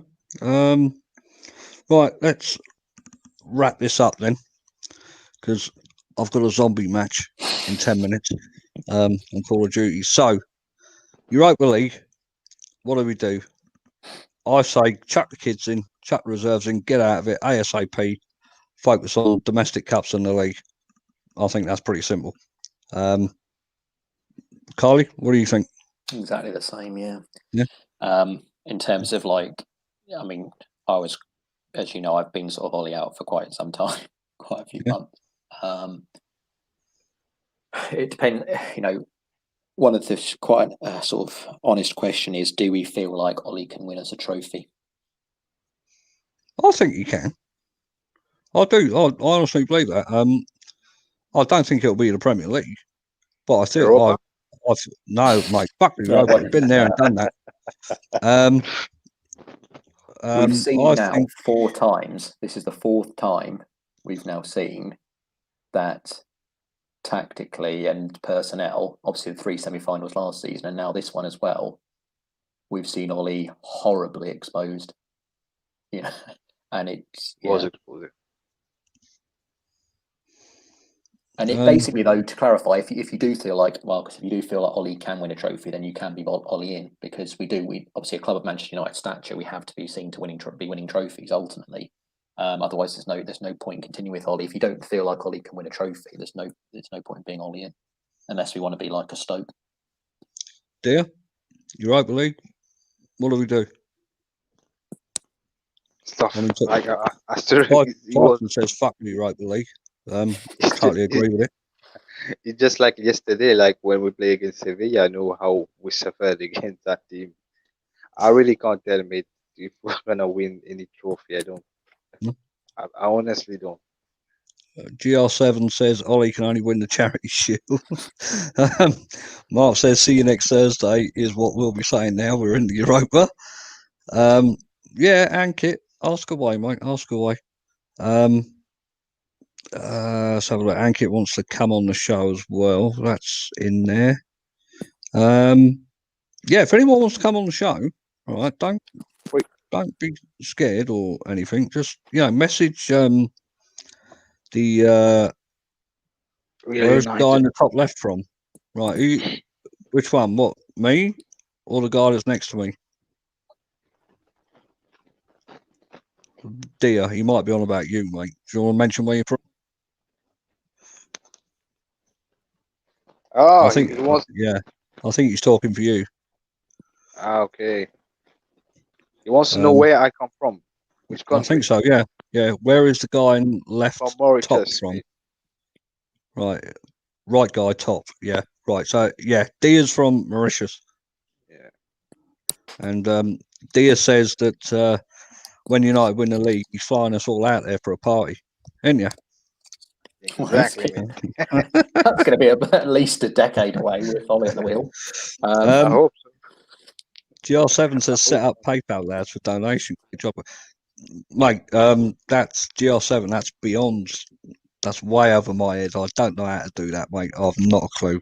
Right, let's wrap this up then, because I've got a zombie match in 10 minutes on Call of Duty. So, Europa League, what do? I say chuck the kids in, chuck the reserves in, get out of it ASAP, focus on domestic cups in the league. I think that's pretty simple. Carly, what do you think? Exactly the same, yeah. Yeah. In terms of I mean, I was, as you know, I've been sort of Ollie out for quite some time, quite a few months. It depends, one of the quite sort of honest question is, do we feel like Ollie can win us a trophy? I think he can. I do. I honestly believe that. I don't think it'll be the Premier League, but I think no, mate, fuck you. No, I've been there and done that. We've seen I now think 4 times. This is the 4th time we've now seen that tactically and personnel, obviously the 3 semi-finals last season and now this one as well, we've seen Ollie horribly exposed. Yeah, and it's Was exposed. And it basically, though, to clarify, if you do feel like Marcus, if you do feel like Ollie can win a trophy, then you can be Ollie in, because we obviously a club of Manchester United stature, we have to be seen to be winning trophies ultimately. Otherwise, there's no point in continuing with Ollie. If you don't feel like Ollie can win a trophy, there's no point in being Ollie in, unless we want to be like a Stoke. Dear, Europa League, what do we do? Stuff I mean, like I still. Tyson says fuck the Europa League. Totally agree with it. It's just like yesterday, like when we play against Sevilla, I know how we suffered against that team. I really can't tell, mate, if we're gonna win any trophy. I don't. No. I honestly don't. GR7 says Ollie can only win the Charity Shield. Mark says see you next Thursday is what we'll be saying now. We're in the Europa. Yeah, Ankit, ask away, mate. Ask away. So Ankit wants to come on the show as well. That's in there. Yeah, if anyone wants to come on the show, all right, don't be scared or anything. Just message the where's the guy in the top left from? Right, which one? What, me or the guy that's next to me? Dear, he might be on about you, mate. Do you want to mention where you're from? Oh, I think it was. Yeah, I think he's talking for you. Okay. He wants to know where I come from. Which country? I think so. Yeah, yeah. Where is the guy in left From Mauritius, top from? Right guy top. Yeah, right. So yeah, Dia's from Mauritius. Yeah. And Dia says that when United win the league, he's flying us all out there for a party, ain't you? Exactly. That's going to be at least a decade away with Ollie at the wheel. I hope so. GR7 says set up PayPal lads for donation. Good job, mate. That's GR7. That's beyond. That's way over my head. I don't know how to do that, mate. I've not a clue.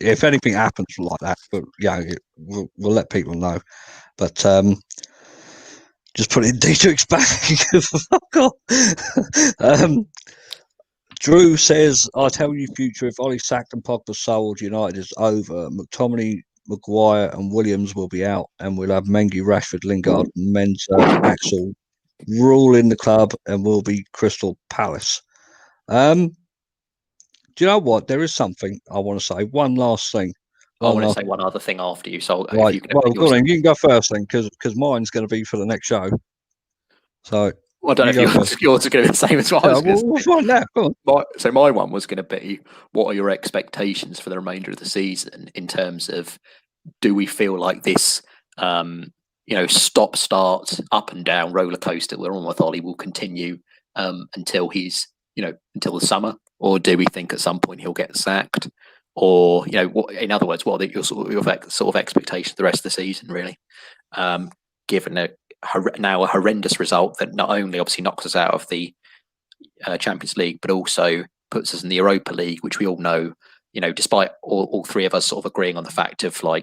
If anything happens like that, but yeah, we'll let people know. But just put it in Dietrich's bag. Fuck off. Drew says, I tell you, future, if Ollie sacked and Pogba sold, United is over. McTominay, Maguire, and Williams will be out, and we'll have Mengi, Rashford, Lingard, Mensah, Axel ruling the club, and we'll be Crystal Palace. Do you know what? There is something I want to say. One last thing. I want to say one other thing after you. So, right. If you can, well, go on, you can go first then, because mine's going to be for the next show. So. Well, I don't know if yours is going to be the same as what I was going to say. Right now, go on. So my one was going to be, what are your expectations for the remainder of the season in terms of, do we feel like this, stop, start, up and down roller coaster we're on with Ollie will continue until until the summer, or do we think at some point he'll get sacked, or in other words, what are your sort of expectations for the rest of the season, really, given now a horrendous result that not only obviously knocks us out of the Champions League, but also puts us in the Europa League, which we all know, despite all 3 of us sort of agreeing on the fact of throw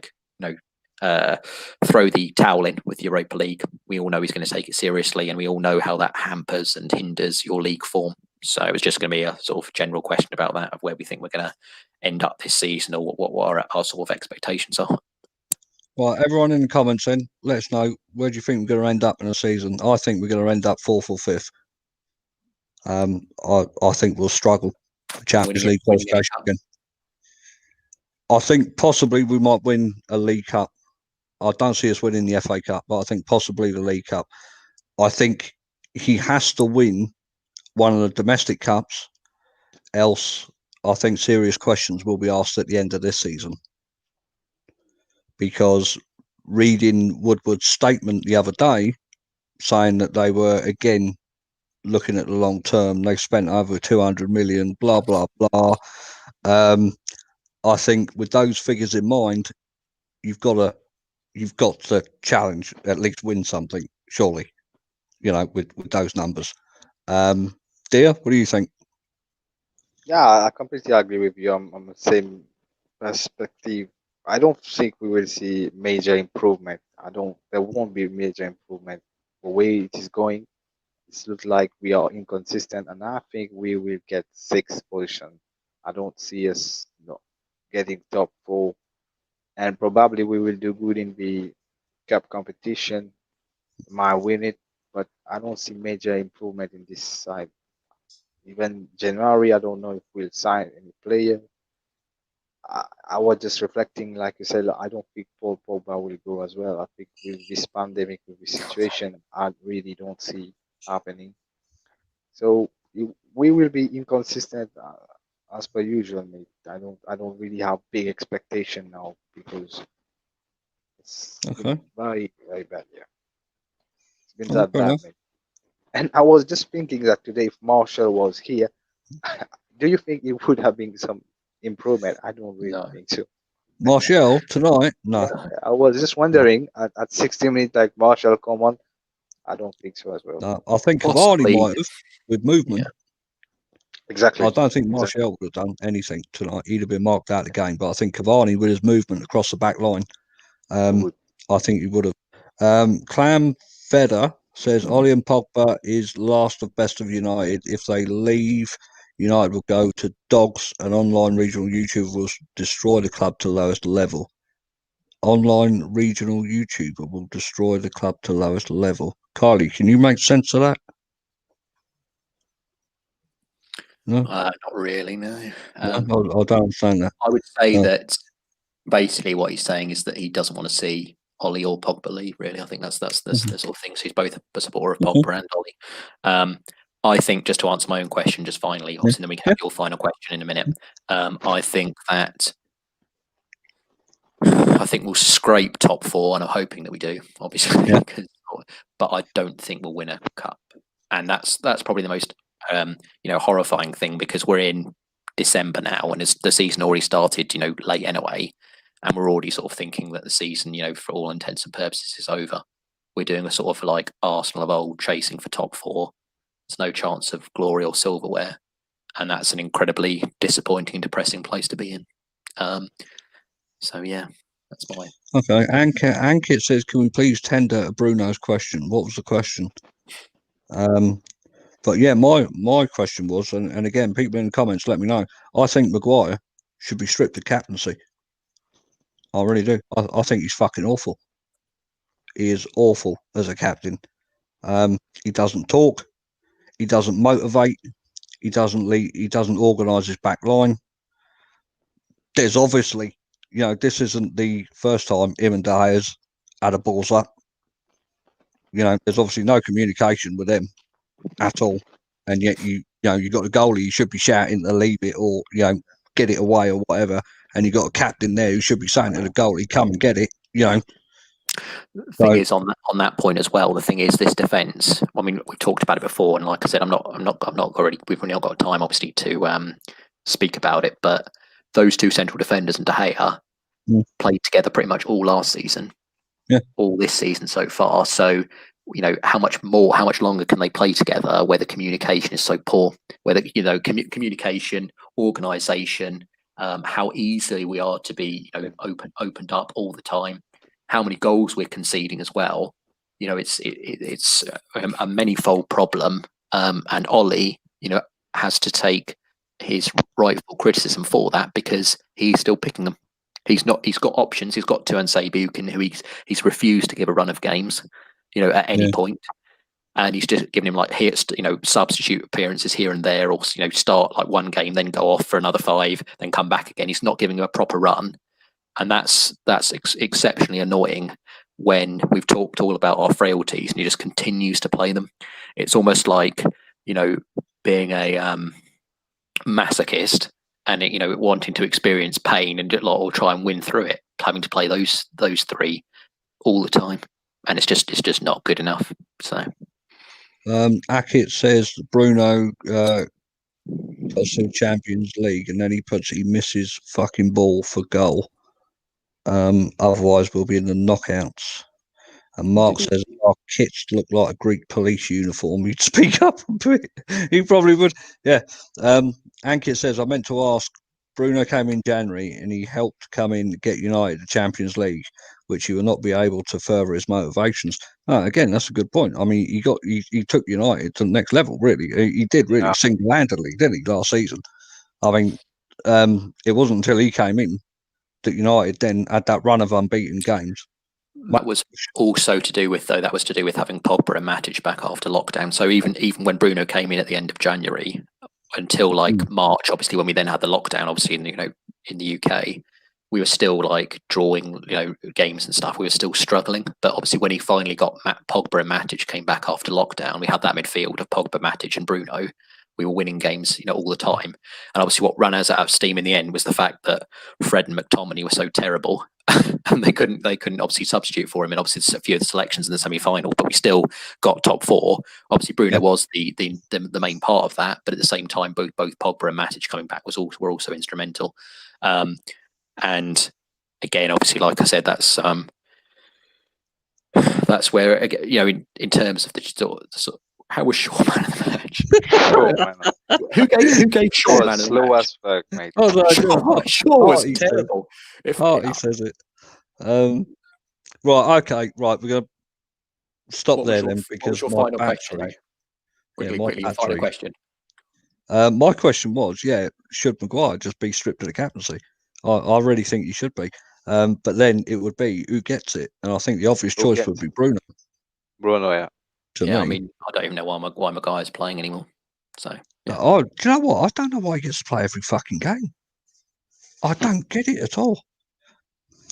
the towel in with the Europa League. We all know he's going to take it seriously, and we all know how that hampers and hinders your league form. So it was just going to be a sort of general question about that, of where we think we're going to end up this season, or what our sort of expectations are. Well, everyone in the comments then, let us know, where do you think we're going to end up in the season? I think we're going to end up 4th or 5th. I think we'll struggle for Champions League qualification again. I think possibly we might win a League Cup. I don't see us winning the FA Cup, but I think possibly the League Cup. I think he has to win one of the domestic cups, else I think serious questions will be asked at the end of this season. Because reading Woodward's statement the other day, saying that they were again looking at the long term, they've spent over 200 million, blah blah blah. I think with those figures in mind, you've got to challenge, at least win something, surely. With those numbers. Dia, what do you think? Yeah, I completely agree with you. I'm on the same perspective. I don't think we will see major improvement. There won't be major improvement. The way it is going, it looks like we are inconsistent, and I think we will get sixth position. I don't see us getting top four, and probably we will do good in the cup competition. Might win it, but I don't see major improvement in this side. Even January, I don't know if we'll sign any player. I was just reflecting, like you said, I don't think Paul Pogba will go as well. I think with this pandemic, with this situation, I really don't see happening. So we will be inconsistent as per usual, mate. I don't really have big expectation now because it's been very, very bad. Yeah, it's been that bad, mate. And I was just thinking that today, if Marshall was here, do you think it would have been some improvement? I don't really think so. Martial tonight? No. Yeah, I was just wondering at 60 minutes, like Marshall come on. I don't think so as well. No, I think Cavani might have with movement. Yeah. Exactly. I don't think Martial would have done anything tonight. He'd have been marked out of the game. But I think Cavani, with his movement across the back line, I think he would have. Clam Feder says Ollie and Pogba is last of best of United. If they leave, United will go to dogs, and online regional YouTube will destroy the club to lowest level. Online regional YouTuber will destroy the club to lowest level. Kylie, can you make sense of that? No, not really. No, I don't understand that. I would say that basically what he's saying is that he doesn't want to see Ollie or Pogba leave. Really, I think that's the sort of things. He's both a supporter of Pogba and Ollie. I think, just to answer my own question, just finally, obviously, then we can have your final question in a minute. I think we'll scrape top four, and I'm hoping that we do, obviously, but I don't think we'll win a cup, and that's probably the most horrifying thing, because we're in December now, and the season already started, late anyway, and we're already sort of thinking that the season, for all intents and purposes, is over. We're doing a sort of like Arsenal of old, chasing for top four. There's no chance of glory or silverware, and that's an incredibly disappointing, depressing place to be in. So yeah, that's my. Okay, Ankit says, "Can we please tender Bruno's question?" What was the question? But yeah, my question was, and again, people in the comments, let me know. I think Maguire should be stripped of captaincy. I really do. I think he's fucking awful. He is awful as a captain. He doesn't talk. He doesn't motivate. He doesn't lead. He doesn't organise his back line. There's obviously, this isn't the first time him and De Gea's had a balls up. There's obviously no communication with them at all, and yet you got a goalie. You should be shouting to leave it, or get it away, or whatever. And you got a captain there who should be saying to the goalie, "Come and get it." The thing is, on that point as well, the thing is, this defence. I mean, we talked about it before, and like I said, we've only not got time, obviously, to speak about it. But those two central defenders and De Gea played together pretty much all last season, all this season so far. So, how much longer can they play together? Where the communication is so poor, whether communication, organisation, how easily we are to be opened up all the time. How many goals we're conceding as well. It's a manifold problem, and Ollie, has to take his rightful criticism for that, because he's still picking them. He's got options. He's got Tuanzebe, who he's refused to give a run of games, at any point, and he's just giving him substitute appearances here and there, or start like one game, then go off for another 5, then come back again. He's not giving him a proper run. And that's exceptionally annoying when we've talked all about our frailties and he just continues to play them. It's almost like, being a masochist and, wanting to experience pain and or try and win through it, having to play those 3 all the time. And it's just not good enough. So Akit says Bruno Goes to the Champions League, and then he misses fucking ball for goal. Otherwise, we'll be in the knockouts. And Mark says our kits look like a Greek police uniform. You'd speak up a bit. He probably would. Yeah. Ankit says, I meant to ask, Bruno came in January and he helped come in get United the Champions League, which he will not be able to further his motivations. Again, that's a good point. I mean, he took United to the next level, really. He did really single-handedly, didn't he, last season? I mean, it wasn't until he came in that United then had that run of unbeaten games. That was also to do with having Pogba and Matic back after lockdown. So even when Bruno came in at the end of January until like March, obviously when we then had the lockdown, obviously in the UK, we were still like drawing games and stuff. We were still struggling, but obviously when he finally got Pogba and Matic came back after lockdown, we had that midfield of Pogba, Matic, and Bruno. We were winning games, all the time. And obviously what ran us out of steam in the end was the fact that Fred and McTominay were so terrible and they couldn't obviously substitute for him. And obviously a few of the selections in the semi-final, but we still got top four. Obviously Bruno was the main part of that, but at the same time, both Pogba and Matic coming back were also instrumental. And again, obviously, like I said, that's where, in terms of the sort of, how was Shaw man of the match? Who gave Shaw man of the slow match? as fuck, mate. Shaw was terrible. He says it. Right, okay, right. We're gonna stop there then because your my final battery. question, quickly, final question. My question was, should Maguire just be stripped of the captaincy? I really think he should be. But then it would be who gets it, and I think the obvious choice would be Bruno. Bruno, yeah. I mean, I don't even know why Maguire's playing anymore. So, do you know what? I don't know why he gets to play every fucking game. I don't get it at all.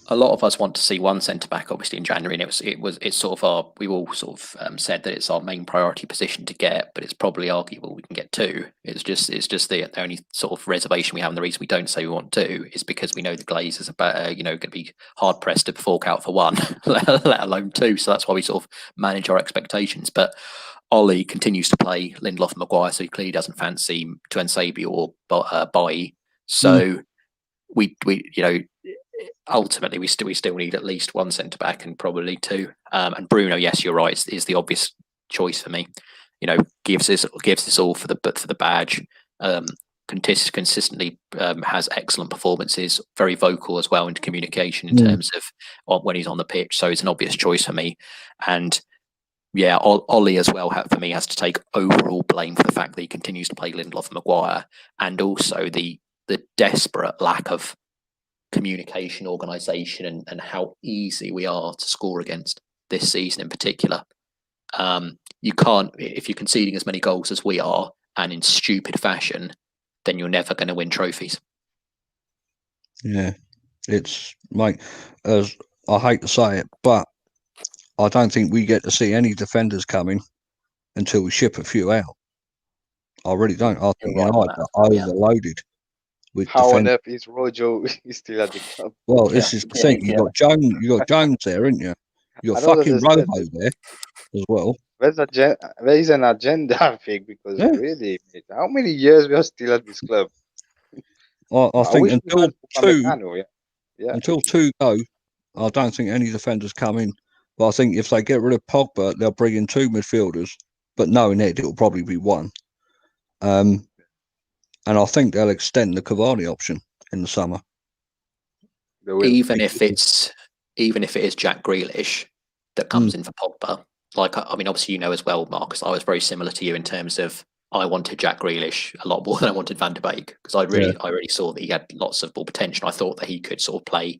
A lot of us want to see one centre back, obviously in January, and it's sort of we all sort of said that it's our main priority position to get, but it's probably arguable we can get two. It's just the only sort of reservation we have, and the reason we don't say we want two is because we know the Glazers are going to be hard pressed to fork out for one, let alone two. So that's why we sort of manage our expectations. But Ollie continues to play Lindelof and Maguire, so he clearly doesn't fancy Tuanzebe or Bailly. So we ultimately we still need at least one centre back and probably two. And Bruno, yes, you're right, is the obvious choice for me. Gives this all for the badge. Consistently has excellent performances, very vocal as well into communication in terms of when he's on the pitch. So it's an obvious choice for me. And yeah, Ollie as well for me has to take overall blame for the fact that he continues to play Lindelof and Maguire, and also the desperate lack of communication, organisation, and how easy we are to score against this season in particular. You can't, if you're conceding as many goals as we are and in stupid fashion, then you're never going to win trophies. Yeah, it's like, as I hate to say it, but I don't think we get to see any defenders coming until we ship a few out. I really don't. I think United are overloaded. How on earth is Rojo still at the club? Well, this is the thing. You got Jones there, haven't you? You got fucking Rojo there as well. There is an agenda, I think, because really, mate, how many years we are still at this club? I think until two go, I don't think any defenders come in. But I think if they get rid of Pogba, they'll bring in two midfielders. But knowing it, it'll probably be one. And I think they'll extend the Cavani option in the summer. Even if it is Jack Grealish that comes in for Pogba. Like, I mean, obviously, as well, Marcus, I was very similar to you in terms of I wanted Jack Grealish a lot more than I wanted Van der Beek, because I really saw that he had lots of ball potential. I thought that he could sort of play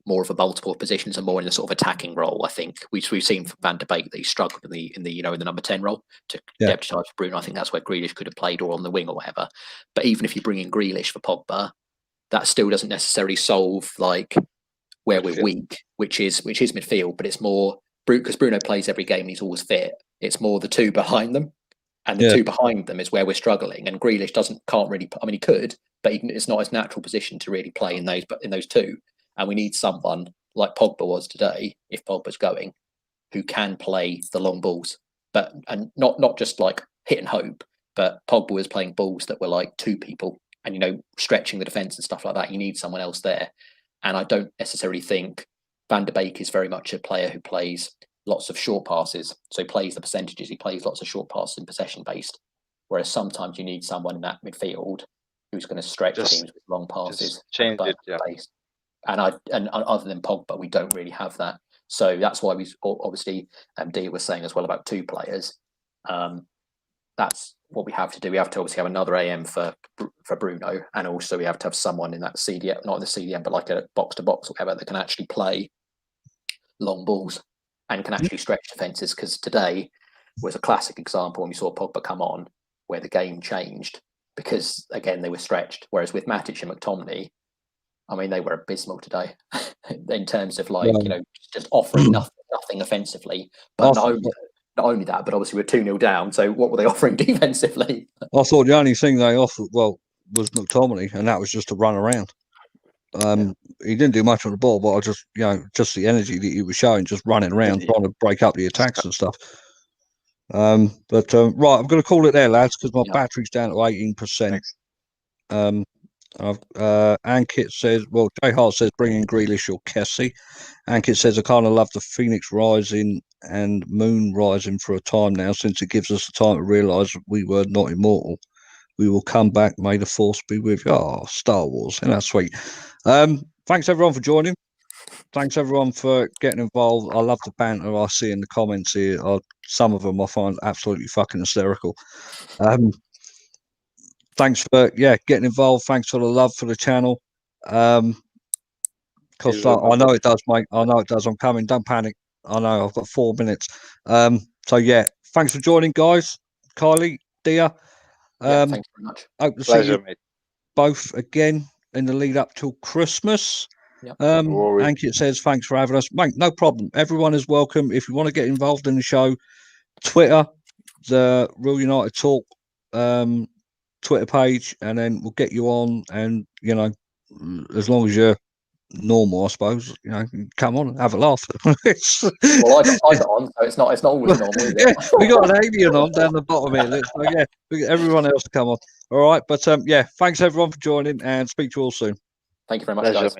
more of a multiple positions and more in a sort of attacking role. I think we've seen from Van der Beek that he struggled in the number 10 role to deputise for Bruno. I think that's where Grealish could have played, or on the wing or whatever. But even if you bring in Grealish for Pogba, that still doesn't necessarily solve like where we're weak, which is midfield. But it's more because Bruno plays every game and he's always fit. It's more the two behind them. And the two behind them is where we're struggling. And Grealish can't really. I mean, he could, but it's not his natural position to really play in those two. And we need someone like Pogba was today, if Pogba's going, who can play the long balls, and not just like hit and hope, but Pogba was playing balls that were like 2 people, and stretching the defence and stuff like that. You need someone else there, and I don't necessarily think Van der Beek is very much a player who plays lots of short passes. So he plays the percentages. He plays lots of short passes and possession based. Whereas sometimes you need someone in that midfield who's going to stretch teams with long passes. Change it, yeah. And other than Pogba, we don't really have that. So that's why we obviously Dia was saying as well about 2 players. That's what we have to do. We have to obviously have another AM for Bruno, and also we have to have someone in that CDM, not in the CDM, but like a box to box or whatever, that can actually play long balls and can actually stretch defences. Because today was a classic example when we saw Pogba come on, where the game changed because again they were stretched. Whereas with Matic and McTominay, I mean, they were abysmal today in terms of just offering nothing offensively. But not only that, but obviously we're 2-0 down. So what were they offering defensively? I thought the only thing they offered was McTominay, and that was just to run around. He didn't do much on the ball, but I just just the energy that he was showing, just running around, trying to break up the attacks and stuff. Right, I'm going to call it there, lads, because my battery's down to 18%. Ankit says, well, Jay Hart says bring in Grealish or Kessie. Ankit says I kind of love the Phoenix rising and moon rising for a time now, since it gives us the time to realise we were not immortal. We will come back. May the force be with you. Oh, Star Wars, and that's sweet. Thanks everyone for joining. Thanks everyone for getting involved. I love the banter I see in the comments here. Some of them I find absolutely fucking hysterical. Thanks for getting involved. Thanks for the love for the channel. Because I know it does, mate. I know it does. I'm coming. Don't panic. I know I've got 4 minutes. Thanks for joining, guys. Kylie, Dia. Thanks very much. Hope to see you both again in the lead up till Christmas. Ankit says thanks for having us, mate. No problem. Everyone is welcome. If you want to get involved in the show, Twitter, the Real United Talk Twitter page, and then we'll get you on. And as long as you're normal, I suppose, come on and have a laugh. Well, I got on, so it's not always normal, is it? We got an alien on down the bottom here. So we get everyone else to come on. All right, but thanks everyone for joining, and speak to you all soon. Thank you very much, guys.